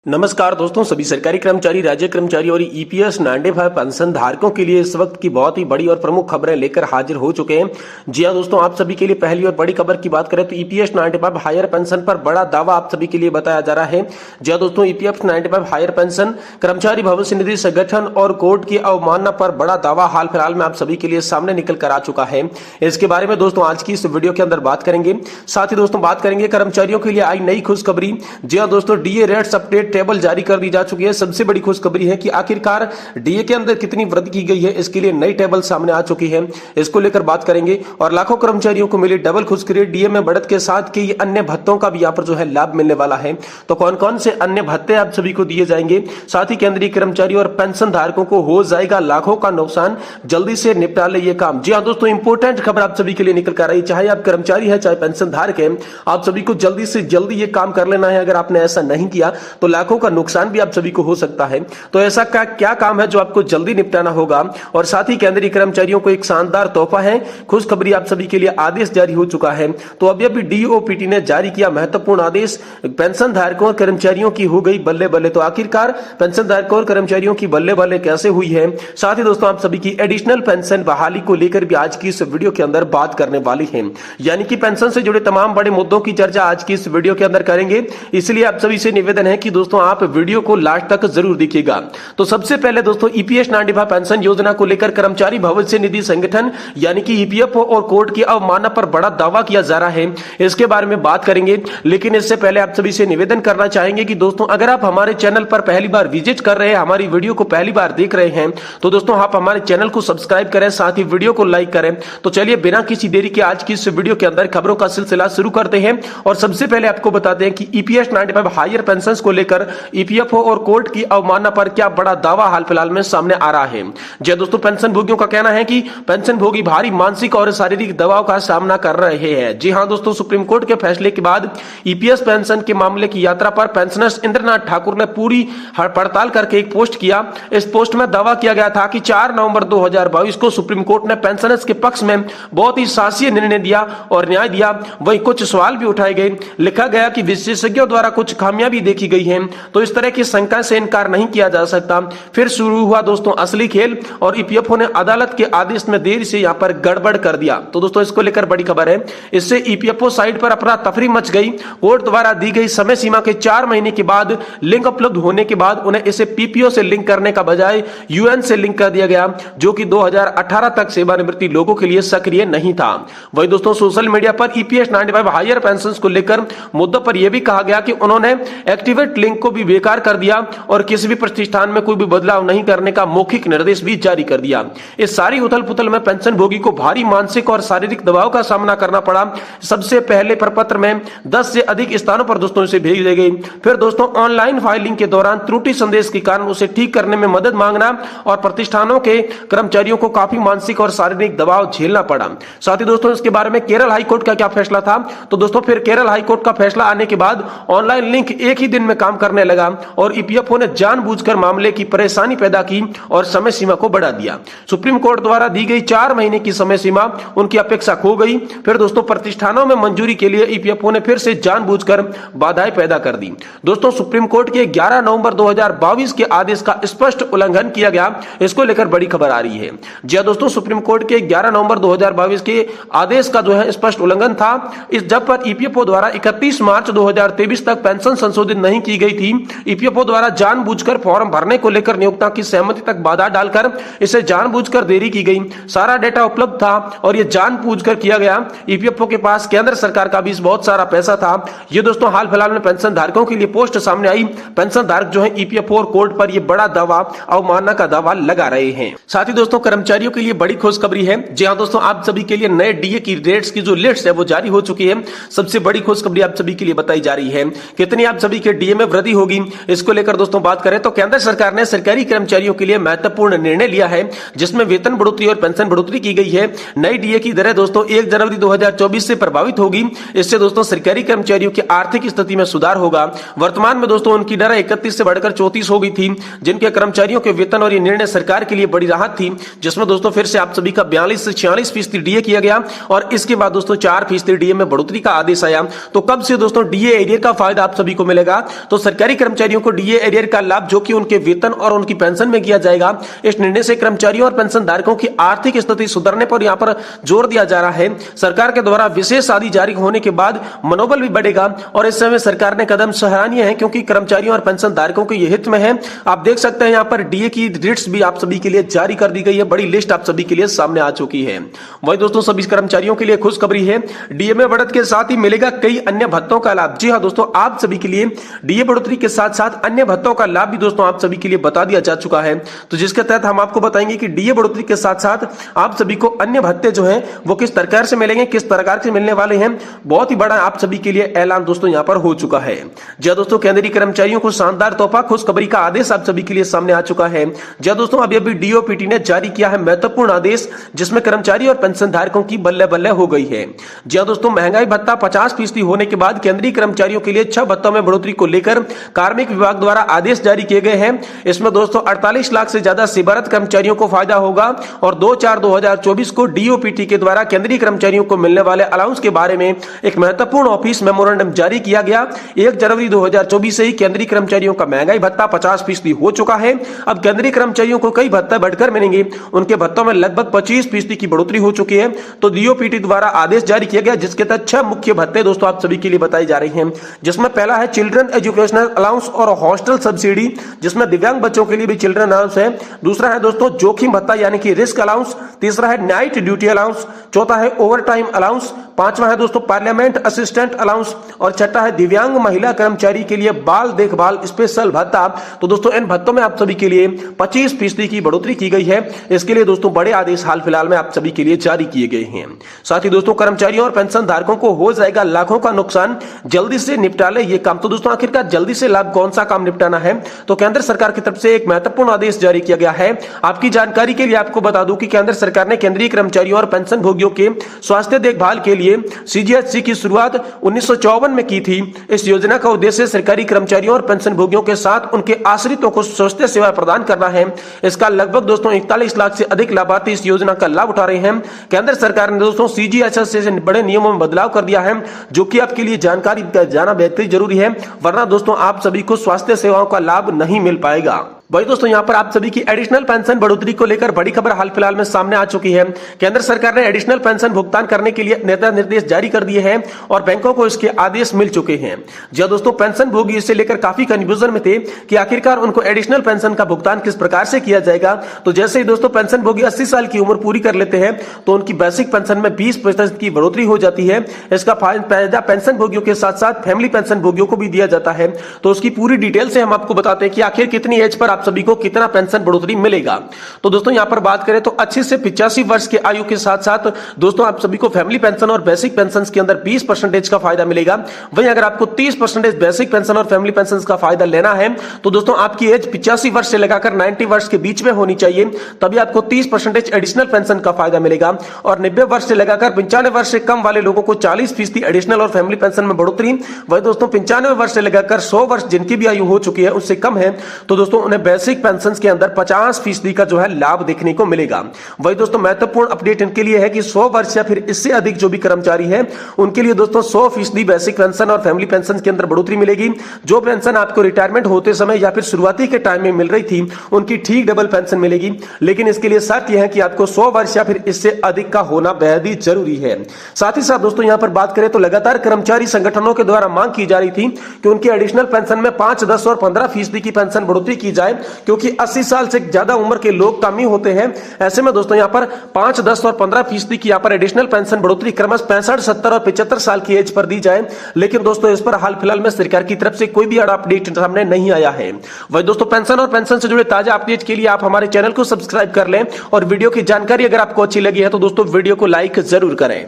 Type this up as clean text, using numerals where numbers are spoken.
नमस्कार दोस्तों, सभी सरकारी कर्मचारी, राज्य कर्मचारी और ईपीएस 95 पेंशन धारकों के लिए इस वक्त की बहुत ही बड़ी और प्रमुख खबरें लेकर हाजिर हो चुके हैं। जी हां दोस्तों, आप सभी के लिए पहली और बड़ी खबर की बात करें तो ईपीएस 95 हायर पेंशन पर बड़ा दावा आप सभी के लिए बताया जा रहा है। जी हां दोस्तों, ईपीएफ 95 हायर पेंशन कर्मचारी भविष्य निधि संगठन और कोर्ट की अवमानना पर बड़ा दावा हाल फिलहाल में आप सभी के लिए सामने निकल कर आ चुका है। इसके बारे में दोस्तों आज की इस वीडियो के अंदर बात करेंगे। साथ ही दोस्तों बात करेंगे कर्मचारियों के लिए आई नई खुशखबरी। जी हां दोस्तों, डीए रेट्स अपडेट टेबल जारी कर दी जा चुकी है। सबसे बड़ी खुशखबरी है कि आखिरकार डीए के अंदर कितनी वृद्धि की गई है, इसके लिए नई टेबल सामने आ चुकी है। इसको लेकर बात करेंगे और लाखों कर्मचारियों को मिली डबल खुशखबरी। डीए में बढ़त के साथ कई अन्य भत्तों का भी यहाँ पर जो है लाभ मिलने वाला है। तो कौन कौन से अन्य भत्ते आप सभी को दिए जाएंगे, साथ ही केंद्रीय कर्मचारी और पेंशन धारकों को हो जाएगा लाखों का नुकसान, जल्दी से निपटा ले ये काम। जी हाँ दोस्तों, इंपोर्टेंट खबर आप सभी के लिए निकल कर आई। चाहे आप कर्मचारी है चाहे पेंशन धारक है, आप सभी को जल्दी से जल्दी ये काम कर लेना है। अगर आपने ऐसा नहीं किया तो लाखों का नुकसान भी आप सभी को हो सकता है। तो ऐसा क्या काम है जो आपको जल्दी निपटाना होगा। और साथ ही केंद्रीय कर्मचारियों को एक शानदार तोहफा है, खुशखबरी आप सभी के लिए आदेश जारी हो चुका है। तो अभी डीओपीटी ने जारी किया महत्वपूर्ण आदेश, पेंशन धारकों और कर्मचारियों की हो गई बल्ले बल्ले। तो आखिरकार पेंशन धारकों और कर्मचारियों की बल्ले बल्ले कैसे हुई है। साथ ही दोस्तों आप सभी की एडिशनल पेंशन बहाली को लेकर भी आज की इस वीडियो के अंदर बात करने वाली है। यानी कि पेंशन से जुड़े तमाम बड़े मुद्दों की चर्चा आज की इस वीडियो के अंदर करेंगे। इसलिए आप सभी से निवेदन है कि दोस्तों आप वीडियो को लास्ट तक जरूर देखिएगा। तो सबसे पहले दोस्तों ईपीएस 95 पेंशन योजना को लेकर कर्मचारी भविष्य निधि संगठन यानी कि ईपीएफओ और कोर्ट की अवमानना पर बड़ा दावा किया जा रहा है। इसके बारे में बात करेंगे, लेकिन इससे पहले आप सभी से निवेदन करना चाहेंगे कि दोस्तों अगर आप हमारे चैनल पर पहली बार विजिट कर रहे हैं, हमारी वीडियो को पहली बार देख रहे हैं, तो दोस्तों आप हमारे चैनल को सब्सक्राइब करें, साथ ही वीडियो को लाइक करें। तो चलिए बिना किसी देरी के आज की इस वीडियो के अंदर खबरों का सिलसिला शुरू करते हैं। और सबसे पहले आपको बताते हैं कि ईपीएस 95 हायर पेंशन को लेकर ईपीएफओ और कोर्ट की अवमानना पर क्या बड़ा दावा हाल फिलहाल में सामने आ रहा है। जी दोस्तों, पेंशन भोगियों का कहना है कि पेंशन भोगी भारी मानसिक और शारीरिक दबाव का सामना कर रहे हैं। जी हां दोस्तों, सुप्रीम कोर्ट के फैसले के बाद ईपीएस पेंशन के मामले की यात्रा पर पेंशनर्स इंद्रनाथ ठाकुर ने पूरी पड़ताल करके एक पोस्ट किया। इस पोस्ट में दावा किया गया था कि 4 नवंबर 2022 को सुप्रीम कोर्ट ने पेंशनर्स के पक्ष में बहुत ही शासीय निर्णय दिया और न्याय दिया। वहीं कुछ सवाल भी उठाए गए। लिखा गया कि विशेषज्ञों द्वारा कुछ खामियां भी देखी गई हैं, तो इस तरह की शंका से इनकार नहीं किया जा सकता। फिर शुरू हुआ दोस्तों असली खेल और ईपीएफओ ने अदालत के आदेश में देर से यहां पर गड़बड़ कर दिया। तो दोस्तों इसको लेकर बड़ी खबर है। इससे ईपीएफओ साइट पर अफरा तफरी मच गई। कोर्ट द्वारा दी गई समय सीमा के 4 महीने के बाद लिंक उपलब्ध होने के बाद उन्हें इसे पीपीओ से लिंक करने का बजाय यूएन से लिंक कर दिया गया, जो कि 2018 तक सेवानिवृत्ति लोगों के लिए सक्रिय नहीं था। वही दोस्तों सोशल मीडिया पर ईपीएस 95 हायर पेंशन को लेकर मुद्दों पर यह भी कहा गया कि उन्होंने एक्टिवेट लिंक को भी बेकार कर दिया और किसी भी प्रतिष्ठान में कोई भी बदलाव नहीं करने का मौखिक निर्देश भी जारी कर दिया। इस सारी उथल पुथल में पेंशन भोगी को भारी मानसिक और शारीरिक दबाव का सामना करना पड़ा। सबसे पहले प्रपत्र में 10 से अधिक स्थानों पर दोस्तों इसे भेज दी गई। फिर दोस्तों ऑनलाइन फाइलिंग के दौरान त्रुटि संदेश के कारण उसे ठीक करने में मदद मांगना और प्रतिष्ठानों के कर्मचारियों को काफी मानसिक और शारीरिक दबाव झेलना पड़ा। साथ ही दोस्तों इसके बारे में केरल हाईकोर्ट का क्या फैसला था, तो दोस्तों फिर केरल हाईकोर्ट का फैसला आने के बाद ऑनलाइन लिंक एक ही दिन में काम करने लगा और ईपीएफओ ने जानबूझकर मामले की परेशानी पैदा की और समय सीमा को बढ़ा दिया। सुप्रीम कोर्ट द्वारा दी गई 4 महीने की समय सीमा उनकी अपेक्षा खो गई। फिर दोस्तों प्रतिष्ठानों में मंजूरी के लिए ईपीएफओ ने फिर से जानबूझकर बाधाएं पैदा कर दी। दोस्तों सुप्रीम कोर्ट के 11 नवंबर 2022 के आदेश का स्पष्ट उल्लंघन किया गया। इसको लेकर बड़ी खबर आ रही है। जी हां दोस्तों, सुप्रीम कोर्ट के 11 नवंबर 2022 के आदेश का जो है स्पष्ट उल्लंघन था। इस जब पर ईपीएफओ द्वारा 31 मार्च 2023 तक पेंशन संशोधित नहीं की गई थी। ईपीएफओ द्वारा जानबूझकर फॉर्म भरने को लेकर नियोक्ता की सहमति तक बाधा डालकर इसे जानबूझकर देरी की गई। सारा डेटा उपलब्ध था और यह जानबूझकर किया गया। ईपीएफओ के पास केंद्र सरकार का भी बहुत सारा पैसा था। ये दोस्तों हाल फिलहाल में पेंशन धारकों के लिए पोस्ट सामने आई। पेंशन धारक जो है ईपीएफओ और कोर्ट पर यह बड़ा दावा, अवमानना का दावा लगा रहे हैं। साथ ही दोस्तों कर्मचारियों के लिए बड़ी खुशखबरी है। जी हां दोस्तों, आप सभी के लिए नए डीए की रेट्स की जो लिस्ट है वो जारी हो चुकी है। सबसे बड़ी खुशखबरी आप सभी के लिए बताई जा रही है। कितनी आप सभी के डीए में वृद्धि होगी, इसको लेकर दोस्तों बात करें तो केंद्र सरकार ने सरकारी कर्मचारियों के लिए महत्वपूर्ण निर्णय लिया है, जिसमें वेतन बढ़ोतरी और पेंशन बढ़ोतरी की गई है। नई डीए की दरें दोस्तों 1 जनवरी 2024 से प्रभावित होगी। इससे दोस्तों सरकारी कर्मचारियों की आर्थिक स्थिति में सुधार होगा। वर्तमान में दोस्तों उनकी दर 31 से बढ़कर 34 हो गई थी, जिनके कर्मचारियों के वेतन और ये निर्णय सरकार के लिए बड़ी राहत थी, जिसमें दोस्तों फिर से आप सभी का 42 से 46% डीए किया गया और इसके बाद दोस्तों 4% डीए में बढ़ोतरी का आदेश आया। तो कब से दोस्तों डीए एरियर का फायदा आप सभी को मिलेगा, तो सरकारी कर्मचारियों को डीए एरियर का लाभ जो कि उनके वेतन और उनकी पेंशन में किया जाएगा। इस निर्णय से कर्मचारियों और पेंशन धारकों की आर्थिक स्थिति सुधरने पर यहाँ पर जोर दिया जा रहा है। सरकार के द्वारा विशेष आदि जारी होने के बाद मनोबल भी बढ़ेगा और इस समय सरकार ने कदम सराहनीय है क्योंकि कर्मचारियों और पेंशन धारकों के हित में है। आप देख सकते हैं यहाँ पर डीए की रेट्स भी आप सभी के लिए जारी कर दी गई है। बड़ी लिस्ट आप सभी के लिए सामने आ चुकी है। वही दोस्तों सभी कर्मचारियों के लिए खुशखबरी है, डीए में बढ़त के साथ ही मिलेगा कई अन्य भत्तों का लाभ। जी हाँ दोस्तों, आप सभी के लिए डीए बढ़ोतरी के साथ साथ अन्य भत्तों का लाभ भी दोस्तों आप सभी के लिए बता दिया जा चुका है। तो जिसके तहत हम आपको बताएंगे कि डीए बढ़ोतरी के साथ साथ आप सभी को अन्य भत्ते जो हैं वो किस प्रकार से मिलेंगे, किस प्रकार से मिलने वाले हैं। बहुत ही बड़ा आप सभी के लिए ऐलान दोस्तों यहां पर हो चुका है। जी दोस्तों, केंद्रीय कर्मचारियों को शानदार तोहफा, खुशखबरी का आदेश आप सभी के लिए सामने आ चुका है। जी दोस्तों, अभी डीओपीटी ने जारी किया है महत्वपूर्ण आदेश जिसमें कर्मचारी और पेंशन धारकों की बल्ले बल्ले हो गई है। जी दोस्तों, महंगाई भत्ता 50% होने के बाद केंद्रीय कर्मचारियों के लिए 6 भत्तों में बढ़ोतरी को लेकर कार्मिक विभाग द्वारा आदेश जारी किए गए हैं। इसमें दोस्तों 48 लाख से ज्यादा सेवारत कर्मचारियों को फायदा होगा और 2/4/2024 को डीओपीटी के द्वारा केंद्रीय कर्मचारियों को मिलने वाले अलाउंस के बारे में एक महत्वपूर्ण ऑफिस मेमोरेंडम जारी किया गया। 1 जनवरी 2024 से ही केंद्रीय कर्मचारियों का महंगाई भत्ता 50% हो चुका है। अब केंद्रीय कर्मचारियों को कई भत्ते बढ़कर मिलेंगे, उनके भत्तों में लगभग 25% की बढ़ोतरी हो चुकी है। तो डीओपीटी द्वारा आदेश जारी किया गया जिसके तहत 6 मुख्य भत्ते दोस्तों आप सभी के लिए बताई जा रही हैं, जिसमें पहला है चिल्ड्रन एजुकेशनल अलाउंस और हॉस्टल सब्सिडी, जिसमें दिव्यांग बच्चों के लिए भी चिल्ड्रन अलाउंस है। दूसरा है दोस्तों जोखिम भत्ता यानी कि रिस्क अलाउंस। तीसरा है नाइट ड्यूटी अलाउंस। चौथा है ओवर टाइम अलाउंस। पांचवा है दोस्तों पार्लियामेंट असिस्टेंट अलाउंस और छठा है दिव्यांग महिला कर्मचारी के लिए बाल देखभाल स्पेशल भत्ता। तो दोस्तों इन भत्तों में आप सभी के लिए 25% की बढ़ोतरी की गई है। इसके लिए दोस्तों बड़े आदेश हाल फिलहाल में आप सभी के लिए जारी किए गए हैं। साथ ही दोस्तों कर्मचारियों और पेंशन धारकों को हो जाएगा लाखों का नुकसान, जल्दी से निपटा ले ये काम। तो दोस्तों आखिरकार जल्दी से लाभ कौन सा काम निपटाना है, तो केंद्र सरकार की तरफ से एक महत्वपूर्ण आदेश जारी किया गया है। आपकी जानकारी के लिए आपको बता दूं कि केंद्र सरकार ने केंद्रीय कर्मचारियों और पेंशन भोगियों के स्वास्थ्य देखभाल के लिए सीजीएचसी की शुरुआत 1954 में की थी। इस योजना का उद्देश्य सरकारी कर्मचारियों और पेंशन भोगियों के साथ उनके आश्रितों को स्वास्थ्य सेवा प्रदान करना है। इसका लगभग दोस्तों 41 लाख से अधिक लाभार्थी इस योजना का लाभ उठा रहे हैं। केंद्र सरकार ने दोस्तों सीजीएचएस से बड़े नियमों में बदलाव कर दिया है, जो कि आपके लिए जानकारी जाना बेहद जरूरी है, वरना दोस्तों आप सभी को स्वास्थ्य सेवाओं का लाभ नहीं मिल पाएगा। वही दोस्तों यहाँ पर आप सभी की एडिशनल पेंशन बढ़ोतरी को लेकर बड़ी खबर हाल फिलहाल में सामने आ चुकी है। केंद्र सरकार ने एडिशनल पेंशन भुगतान करने के लिए निर्देश जारी कर दिए हैं और बैंकों को इसके आदेश मिल चुके हैं। जी दोस्तों, पेंशन भोगी इसे लेकर काफी कंफ्यूजन में थे कि आखिरकार उनको एडिशनल पेंशन का भुगतान किस प्रकार से किया जाएगा। तो जैसे ही दोस्तों पेंशन भोगी 80 साल की उम्र पूरी कर लेते हैं तो उनकी बेसिक पेंशन में 20% की बढ़ोतरी हो जाती है। इसका फायदा पेंशन भोगियों के साथ साथ फैमिली पेंशन भोगियों को भी दिया जाता है। तो उसकी पूरी डिटेल से हम आपको बताते हैं कि आखिर कितनी एज पर सभी को कितना पेंशन बढ़ोतरी मिलेगा। तो दोस्तों यहां पर बात करें तो 80 से 85 वर्ष की आयु के साथ साथ दोस्तों आप सभी को फैमिली पेंशन और बेसिक पेंशन के अंदर 20% का फायदा मिलेगा। वहीं अगर आपको 30% बेसिक पेंशन और फैमिली पेंशन का फायदा लेना है तो दोस्तों आपकी एज 85 वर्ष से लगाकर 90 वर्ष के बीच में होनी चाहिए, तभी आपको 30% एडिशनल पेंशन का फायदा मिलेगा। और 90 वर्ष से लगाकर 95 वर्ष से कम वाले लोगों को 40% एडिशनल और फैमिली पेंशन में बढ़ोतरी। वही दोस्तों 95 वर्ष से लगाकर 100 वर्ष जिनकी भी आयु हो चुकी है उससे कम है तो दोस्तों उन्हें बेसिक पेंशन के अंदर 50% का जो है लाभ देखने को मिलेगा। वही दोस्तों महत्वपूर्ण अपडेट इनके लिए है कि 100 वर्ष या फिर इससे अधिक जो भी कर्मचारी है उनके लिए दोस्तों 100% बेसिक पेंशन और फैमिली पेंशन के अंदर बढ़ोतरी मिलेगी। जो पेंशन आपको रिटायरमेंट होते समय या फिर शुरुआती के टाइम में मिल रही थी उनकी ठीक डबल पेंशन मिलेगी, लेकिन इसके लिए शर्त यह है कि आपको 100 वर्ष या फिर इससे अधिक का होना बेहद ही जरूरी है। साथ ही साथ दोस्तों यहां पर बात करें तो लगातार कर्मचारी संगठनों के द्वारा मांग की जा रही थी कि उनकी एडिशनल पेंशन में 5, 10 और 15% की पेंशन बढ़ोतरी की जाए, क्योंकि 80 साल से ज्यादा उम्र के लोग कम ही होते हैं। ऐसे में दोस्तों यहां पर 5, 10 और 15% की यहां पर एडिशनल पेंशन बढ़ोतरी क्रमशः 65, 70 और 75 साल की एज पर दी जाए। लेकिन दोस्तों इस पर हाल फिलहाल में सरकार की तरफ से कोई भी अपडेट सामने नहीं आया है। वही दोस्तों पेंशन और पेंशन से जुड़े ताजा अपडेट के लिए आप हमारे चैनल को सब्सक्राइब कर लें और वीडियो की जानकारी अगर आपको अच्छी लगी है तो दोस्तों वीडियो को लाइक जरूर करें।